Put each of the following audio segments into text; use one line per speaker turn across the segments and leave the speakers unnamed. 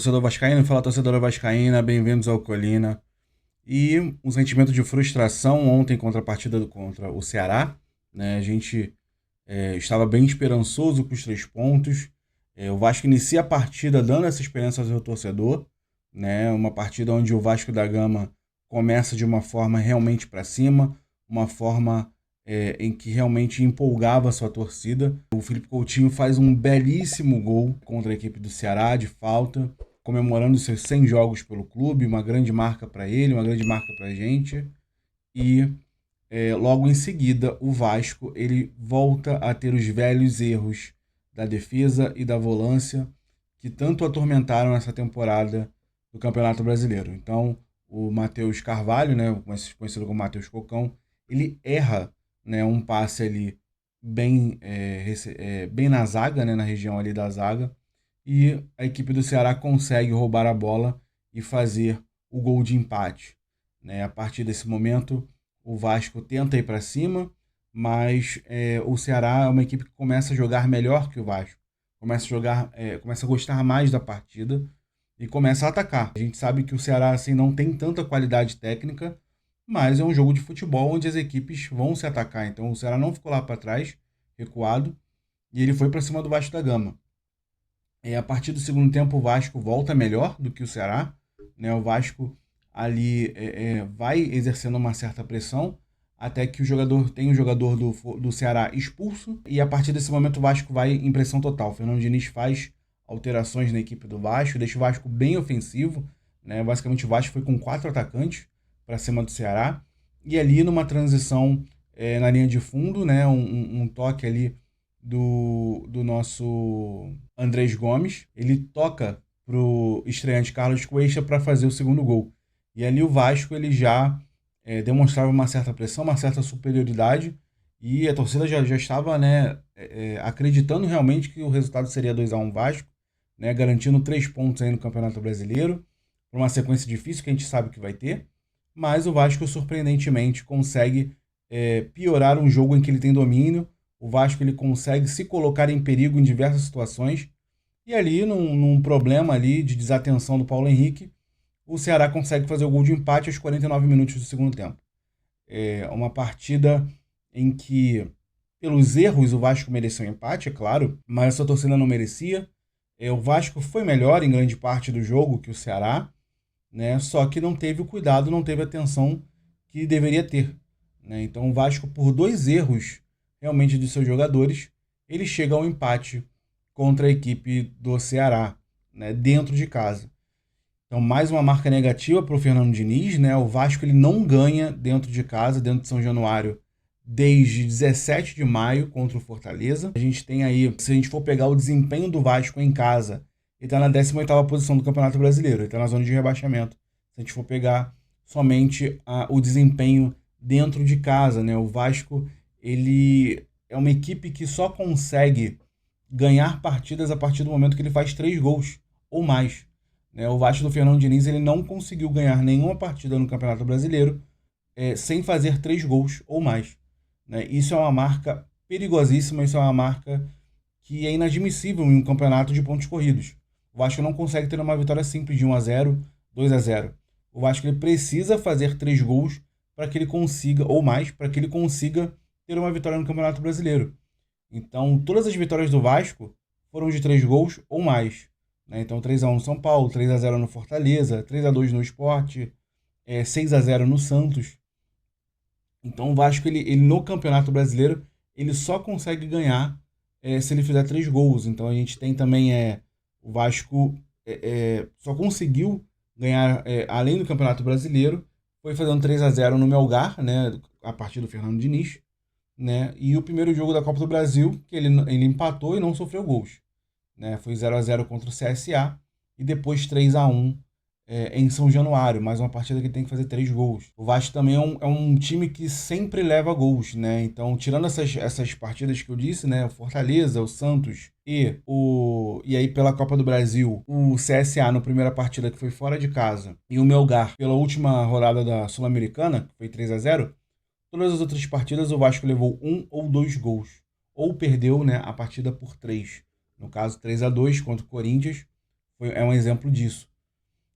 torcedor vascaíno, fala torcedora vascaína, bem-vindos ao Colina. E um sentimento de frustração ontem contra a partida contra o Ceará, né? A gente estava bem esperançoso com os 3 pontos. O Vasco inicia a partida dando essa esperança ao seu torcedor, né? Uma partida onde o Vasco da Gama começa de uma forma realmente para cima, uma forma em que realmente empolgava a sua torcida. O Felipe Coutinho faz um belíssimo gol contra a equipe do Ceará, de falta, comemorando seus 100 jogos pelo clube, uma grande marca para ele, uma grande marca para a gente. E logo em seguida, o Vasco ele volta a ter os velhos erros da defesa e da volância que tanto atormentaram essa temporada do Campeonato Brasileiro. Então, o Matheus Carvalho, né, conhecido como Matheus Cocão, ele erra, né, um passe ali bem na zaga, né, na região ali da zaga, e a equipe do Ceará consegue roubar a bola e fazer o gol de empate, né? A partir desse momento, o Vasco tenta ir para cima, mas o Ceará é uma equipe que começa a jogar melhor que o Vasco, começa a gostar mais da partida e começa a atacar. A gente sabe que o Ceará assim, não tem tanta qualidade técnica, mas é um jogo de futebol onde as equipes vão se atacar. Então o Ceará não ficou lá para trás, recuado, e ele foi para cima do Vasco da Gama. A partir do segundo tempo, o Vasco volta melhor do que o Ceará, né? O Vasco ali vai exercendo uma certa pressão, até que tem o jogador do Ceará expulso, e a partir desse momento o Vasco vai em pressão total. O Fernando Diniz faz alterações na equipe do Vasco, deixa o Vasco bem ofensivo, né? Basicamente o Vasco foi com 4 atacantes para cima do Ceará, e ali numa transição na linha de fundo, né? Um toque ali do nosso Andrés Gomes, ele toca pro estreante Carlos Cuesta para fazer o segundo gol. E ali o Vasco ele já demonstrava uma certa pressão, uma certa superioridade, e a torcida já estava, né, acreditando realmente que o resultado seria 2-1 Vasco, né, garantindo 3 pontos aí no Campeonato Brasileiro, por uma sequência difícil que a gente sabe que vai ter, mas o Vasco surpreendentemente consegue piorar um jogo em que ele tem domínio. O Vasco ele consegue se colocar em perigo em diversas situações, e ali num problema ali de desatenção do Paulo Henrique, o Ceará consegue fazer o gol de empate aos 49 minutos do segundo tempo. É uma partida em que, pelos erros, o Vasco mereceu um empate, é claro, mas a sua torcida não merecia. O Vasco foi melhor em grande parte do jogo que o Ceará, né? Só que não teve o cuidado, não teve a atenção que deveria ter, né? Então o Vasco, por 2 erros realmente de seus jogadores, ele chega ao empate contra a equipe do Ceará, né, dentro de casa. Então, mais uma marca negativa para o Fernando Diniz, né? O Vasco ele não ganha dentro de casa, dentro de São Januário, desde 17 de maio contra o Fortaleza. A gente tem aí, se a gente for pegar o desempenho do Vasco em casa, ele está na 18ª posição do Campeonato Brasileiro, ele está na zona de rebaixamento. Se a gente for pegar somente o desempenho dentro de casa, né? O Vasco ele é uma equipe que só consegue ganhar partidas a partir do momento que ele faz 3 gols ou mais, né? O Vasco do Fernando Diniz ele não conseguiu ganhar nenhuma partida no Campeonato Brasileiro sem fazer 3 gols ou mais, né? Isso é uma marca perigosíssima, isso é uma marca que é inadmissível em um campeonato de pontos corridos. O Vasco não consegue ter uma vitória simples de 1-0, 2-0. O Vasco ele precisa fazer 3 gols para que ele consiga, ou mais, para que ele consiga ter uma vitória no Campeonato Brasileiro. Então, todas as vitórias do Vasco foram de 3 gols ou mais, né? Então, 3-1 no São Paulo, 3-0 no Fortaleza, 3-2 no Sport, 6-0 no Santos. Então, o Vasco, ele no Campeonato Brasileiro, ele só consegue ganhar se ele fizer 3 gols. Então, a gente tem também o Vasco só conseguiu ganhar, além do Campeonato Brasileiro, foi fazendo 3-0 no Melgar, né, a partir do Fernando Diniz, né? E o primeiro jogo da Copa do Brasil, que ele empatou e não sofreu gols, né? Foi 0-0 contra o CSA e depois 3-1 em São Januário, mais uma partida que tem que fazer 3 gols. O Vasco também é um time que sempre leva gols, né? Então, tirando essas partidas que eu disse, né? O Fortaleza, o Santos e aí pela Copa do Brasil, o CSA na primeira partida que foi fora de casa e o Melgar pela última rodada da Sul-Americana, que foi 3-0, todas as outras partidas o Vasco levou 1 ou 2 gols, ou perdeu, né, a partida por 3. No caso, 3-2 contra o Corinthians é um exemplo disso.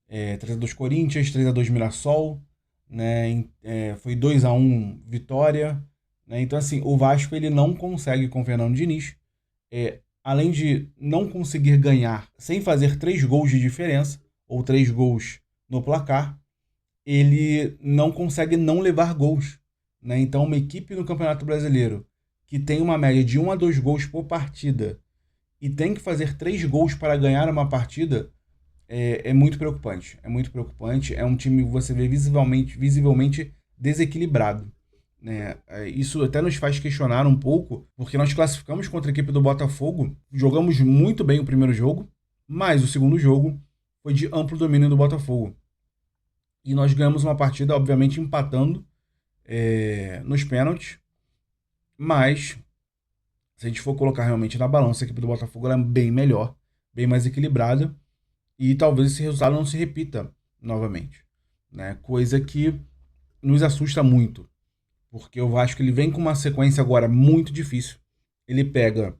3x2 Corinthians, 3x2 Mirassol, né? Foi 2x1 Vitória, né? Então, assim, o Vasco ele não consegue com o Fernando Diniz, além de não conseguir ganhar sem fazer 3 gols de diferença, ou 3 gols no placar, ele não consegue não levar gols, né? Então, uma equipe no Campeonato Brasileiro que tem uma média de 1 a 2 gols por partida e tem que fazer 3 gols para ganhar uma partida, é muito preocupante. É muito preocupante. É um time que você vê visivelmente desequilibrado, né? Isso até nos faz questionar um pouco, porque nós classificamos contra a equipe do Botafogo, jogamos muito bem o primeiro jogo, mas o segundo jogo foi de amplo domínio do Botafogo. E nós ganhamos uma partida, obviamente, empatando nos pênaltis, mas se a gente for colocar realmente na balança, a equipe do Botafogo ela é bem melhor, bem mais equilibrada, e talvez esse resultado não se repita novamente, né? Coisa que nos assusta muito, porque o Vasco ele vem com uma sequência agora muito difícil. Ele pega,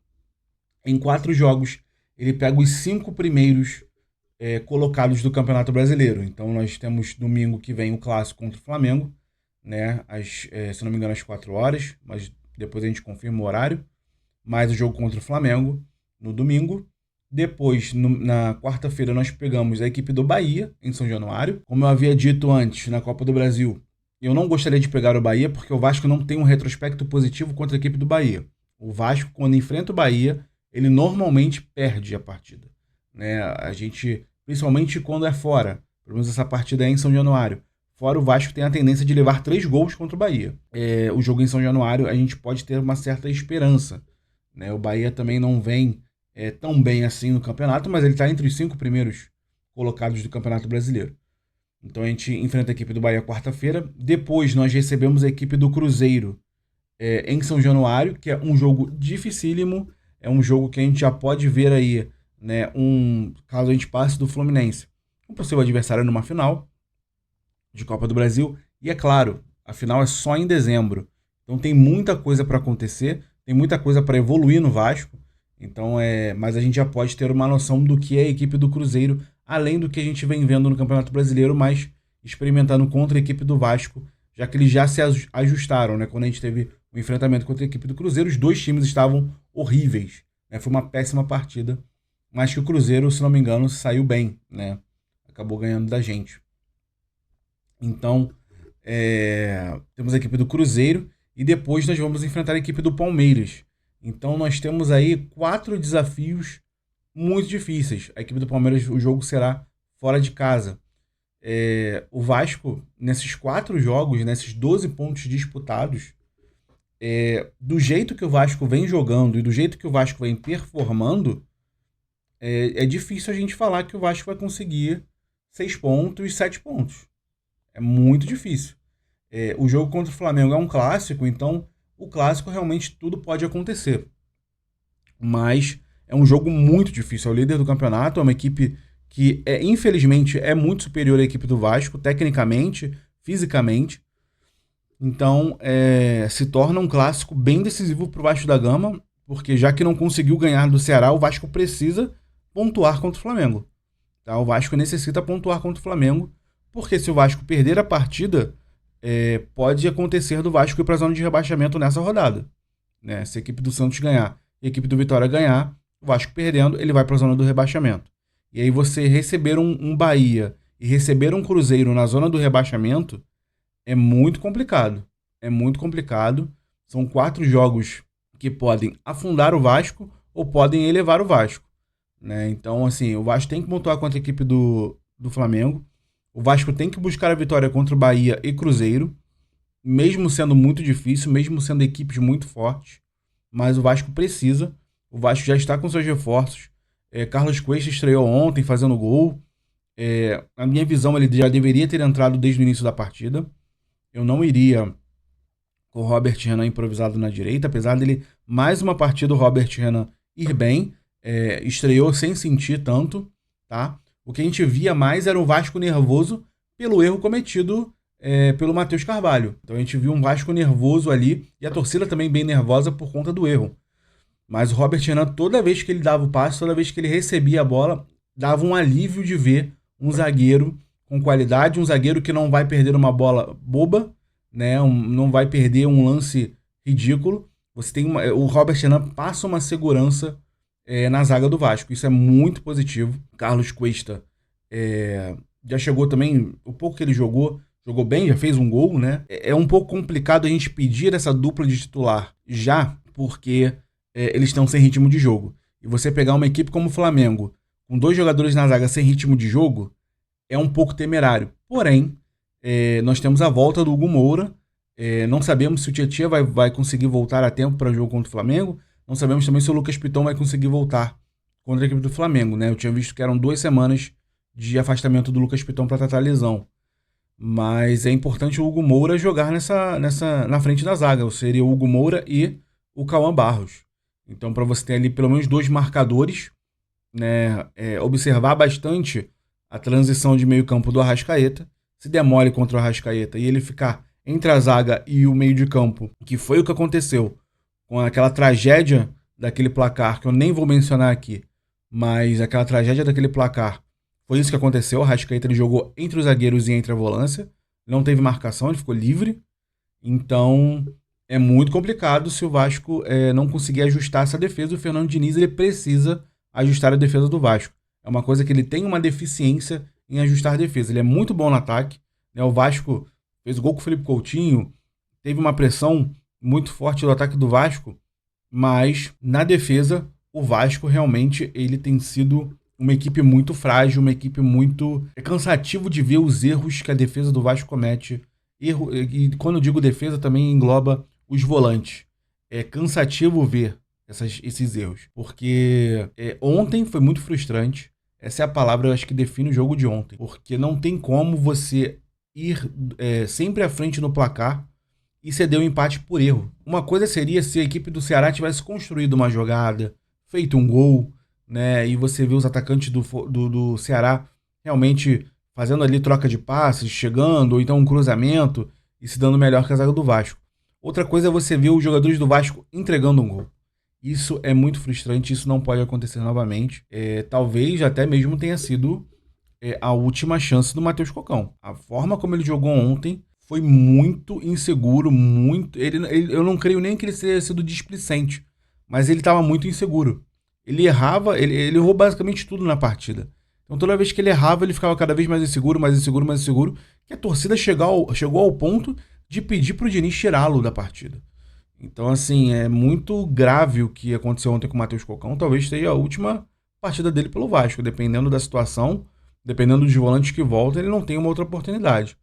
em 4 jogos, ele pega os 5 primeiros colocados do Campeonato Brasileiro. Então nós temos domingo que vem o clássico contra o Flamengo, né? Se não me engano, às 4 horas, mas depois a gente confirma o horário. Mais o jogo contra o Flamengo no domingo. Depois, na quarta-feira, nós pegamos a equipe do Bahia, em São Januário. Como eu havia dito antes, na Copa do Brasil, eu não gostaria de pegar o Bahia, porque o Vasco não tem um retrospecto positivo contra a equipe do Bahia. O Vasco, quando enfrenta o Bahia, ele normalmente perde a partida, né? A gente, principalmente quando é fora, pelo menos essa partida é em São Januário. Fora, o Vasco tem a tendência de levar 3 gols contra o Bahia. O jogo em São Januário, a gente pode ter uma certa esperança, né? O Bahia também não vem tão bem assim no campeonato, mas ele está entre os 5 primeiros colocados do Campeonato Brasileiro. Então a gente enfrenta a equipe do Bahia quarta-feira. Depois nós recebemos a equipe do Cruzeiro em São Januário, que é um jogo dificílimo. É um jogo que a gente já pode ver aí, né, caso a gente passe do Fluminense, um possível adversário numa final de Copa do Brasil. E é claro, a final é só em dezembro. Então tem muita coisa para acontecer, tem muita coisa para evoluir no Vasco. Então mas a gente já pode ter uma noção do que é a equipe do Cruzeiro, além do que a gente vem vendo no Campeonato Brasileiro, mas experimentando contra a equipe do Vasco, já que eles já se ajustaram, né? Quando a gente teve o enfrentamento contra a equipe do Cruzeiro, os dois times estavam horríveis, né? Foi uma péssima partida, mas que o Cruzeiro, se não me engano, saiu bem, né? Acabou ganhando da gente. Então, temos a equipe do Cruzeiro e depois nós vamos enfrentar a equipe do Palmeiras. Então nós temos aí 4 desafios muito difíceis. A equipe do Palmeiras, o jogo será fora de casa. O Vasco, nesses 4 jogos, nesses 12 pontos disputados, do jeito que o Vasco vem jogando e do jeito que o Vasco vem performando, é difícil a gente falar que o Vasco vai conseguir 6 pontos, 7 pontos. É muito difícil. O jogo contra o Flamengo é um clássico, então o clássico realmente tudo pode acontecer. Mas é um jogo muito difícil. É o líder do campeonato, é uma equipe que, infelizmente, é muito superior à equipe do Vasco, tecnicamente, fisicamente. Então, se torna um clássico bem decisivo para o Vasco da Gama, porque já que não conseguiu ganhar do Ceará, o Vasco precisa pontuar contra o Flamengo. Tá? O Vasco necessita pontuar contra o Flamengo, porque se o Vasco perder a partida, pode acontecer do Vasco ir para a zona de rebaixamento nessa rodada, né? Se a equipe do Santos ganhar e a equipe do Vitória ganhar, o Vasco perdendo, ele vai para a zona do rebaixamento. E aí você receber um Bahia e receber um Cruzeiro na zona do rebaixamento é muito complicado. É muito complicado. São 4 jogos que podem afundar o Vasco ou podem elevar o Vasco, né? Então, assim, o Vasco tem que pontuar contra a equipe do Flamengo. O Vasco tem que buscar a vitória contra o Bahia e Cruzeiro, mesmo sendo muito difícil, mesmo sendo equipes muito fortes, mas o Vasco precisa. O Vasco já está com seus reforços. Carlos Cuesta estreou ontem fazendo gol. Na minha visão, ele já deveria ter entrado desde o início da partida. Eu não iria com o Robert Renan improvisado na direita, apesar dele, mais uma partida, o Robert Renan ir bem, estreou sem sentir tanto, tá? O que a gente via mais era o Vasco nervoso pelo erro cometido pelo Matheus Carvalho. Então a gente viu um Vasco nervoso ali e a torcida também bem nervosa por conta do erro. Mas o Robert Renan, toda vez que ele dava o passe, toda vez que ele recebia a bola, dava um alívio de ver um zagueiro com qualidade, um zagueiro que não vai perder uma bola boba, né? Não vai perder um lance ridículo. Você tem o Robert Renan passa uma segurança na zaga do Vasco. Isso é muito positivo. Carlos Cuesta já chegou também, o pouco que ele jogou bem, já fez um gol, né? É um pouco complicado a gente pedir essa dupla de titular já, porque eles estão sem ritmo de jogo. E você pegar uma equipe como o Flamengo, com 2 jogadores na zaga sem ritmo de jogo, é um pouco temerário. Porém, nós temos a volta do Hugo Moura. Não sabemos se o Tietchan vai conseguir voltar a tempo para o jogo contra o Flamengo. Não sabemos também se o Lucas Piton vai conseguir voltar contra a equipe do Flamengo, né? Eu tinha visto que eram 2 semanas de afastamento do Lucas Piton para tratar a lesão. Mas é importante o Hugo Moura jogar na frente da zaga. Seria o Hugo Moura e o Cauã Barros. Então, para você ter ali pelo menos 2 marcadores, né? Observar bastante a transição de meio campo do Arrascaeta. Se demole contra o Arrascaeta e ele ficar entre a zaga e o meio de campo, que foi o que aconteceu com aquela tragédia daquele placar, que eu nem vou mencionar aqui, mas aquela tragédia daquele placar, foi isso que aconteceu. O Arrascaeta ele jogou entre os zagueiros e entre a volância, não teve marcação, ele ficou livre. Então é muito complicado se o Vasco não conseguir ajustar essa defesa. O Fernando Diniz ele precisa ajustar a defesa do Vasco. É uma coisa que ele tem uma deficiência em ajustar a defesa. Ele é muito bom no ataque, né? O Vasco fez gol com o Felipe Coutinho, teve uma pressão muito forte do ataque do Vasco, mas na defesa o Vasco realmente ele tem sido uma equipe muito frágil, uma equipe muito... É cansativo de ver os erros que a defesa do Vasco comete. E quando eu digo defesa também engloba os volantes. É cansativo ver esses erros, porque ontem foi muito frustrante. Essa é a palavra, eu acho, que define o jogo de ontem, porque não tem como você ir sempre à frente no placar e ceder o empate por erro. Uma coisa seria se a equipe do Ceará tivesse construído uma jogada, feito um gol, né? E você vê os atacantes do Ceará realmente fazendo ali troca de passes, chegando, ou então um cruzamento e se dando melhor que a zaga do Vasco. Outra coisa é você ver os jogadores do Vasco entregando um gol. Isso é muito frustrante, isso não pode acontecer novamente. Talvez até mesmo tenha sido a última chance do Matheus Cocão. A forma como ele jogou ontem foi muito inseguro, muito... eu não creio nem que ele tenha sido displicente, mas ele estava muito inseguro. Ele errava, ele errou basicamente tudo na partida. Então toda vez que ele errava, ele ficava cada vez mais inseguro, mais inseguro, mais inseguro, que a torcida chegou ao ponto de pedir pro Diniz tirá-lo da partida. Então, assim, é muito grave o que aconteceu ontem com o Matheus Cocão. Talvez seja a última partida dele pelo Vasco. Dependendo da situação, dependendo dos volantes que voltam, ele não tem uma outra oportunidade,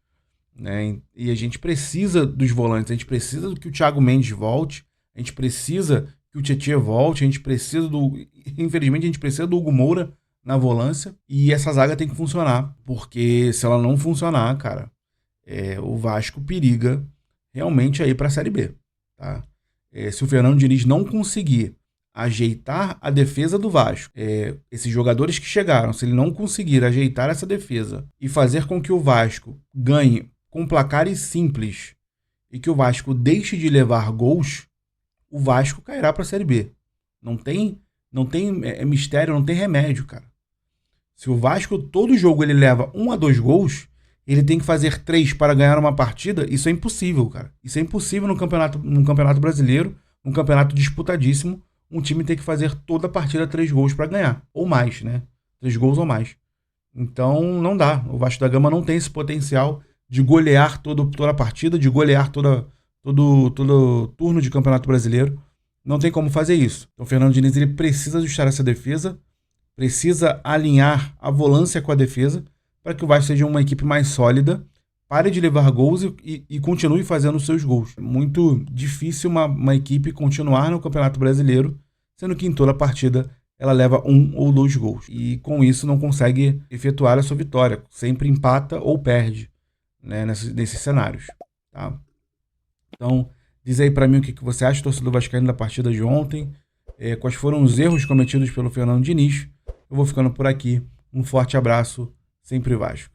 né? E a gente precisa dos volantes, a gente precisa que o Thiago Mendes volte, a gente precisa que o Tietchan volte, a gente precisa infelizmente, a gente precisa do Hugo Moura na volância, e essa zaga tem que funcionar, porque se ela não funcionar, cara, o Vasco periga realmente aí para a Série B, tá? Se o Fernando Diniz não conseguir ajeitar a defesa do Vasco, esses jogadores que chegaram, se ele não conseguir ajeitar essa defesa e fazer com que o Vasco ganhe com placares simples e que o Vasco deixe de levar gols, o Vasco cairá para a Série B. Não tem mistério, não tem remédio, cara. Se o Vasco, todo jogo, ele leva 1 a 2 gols, ele tem que fazer 3 para ganhar uma partida, isso é impossível, cara. Isso é impossível no campeonato brasileiro, num campeonato disputadíssimo, um time tem que fazer toda a partida 3 gols para ganhar, ou mais, né? 3 gols ou mais. Então, não dá. O Vasco da Gama não tem esse potencial de golear toda a partida, de golear todo turno de campeonato brasileiro. Não tem como fazer isso. Então, o Fernando Diniz ele precisa ajustar essa defesa, precisa alinhar a volância com a defesa para que o Vasco seja uma equipe mais sólida, pare de levar gols e continue fazendo os seus gols. É muito difícil uma equipe continuar no Campeonato Brasileiro, sendo que em toda partida ela leva 1 ou 2 gols. E com isso não consegue efetuar a sua vitória. Sempre empata ou perde, né, nesses cenários. Tá? Então, diz aí pra mim o que você acha, torcedor vascaíno, da partida de ontem. Quais foram os erros cometidos pelo Fernando Diniz. Eu vou ficando por aqui. Um forte abraço, sempre Vasco.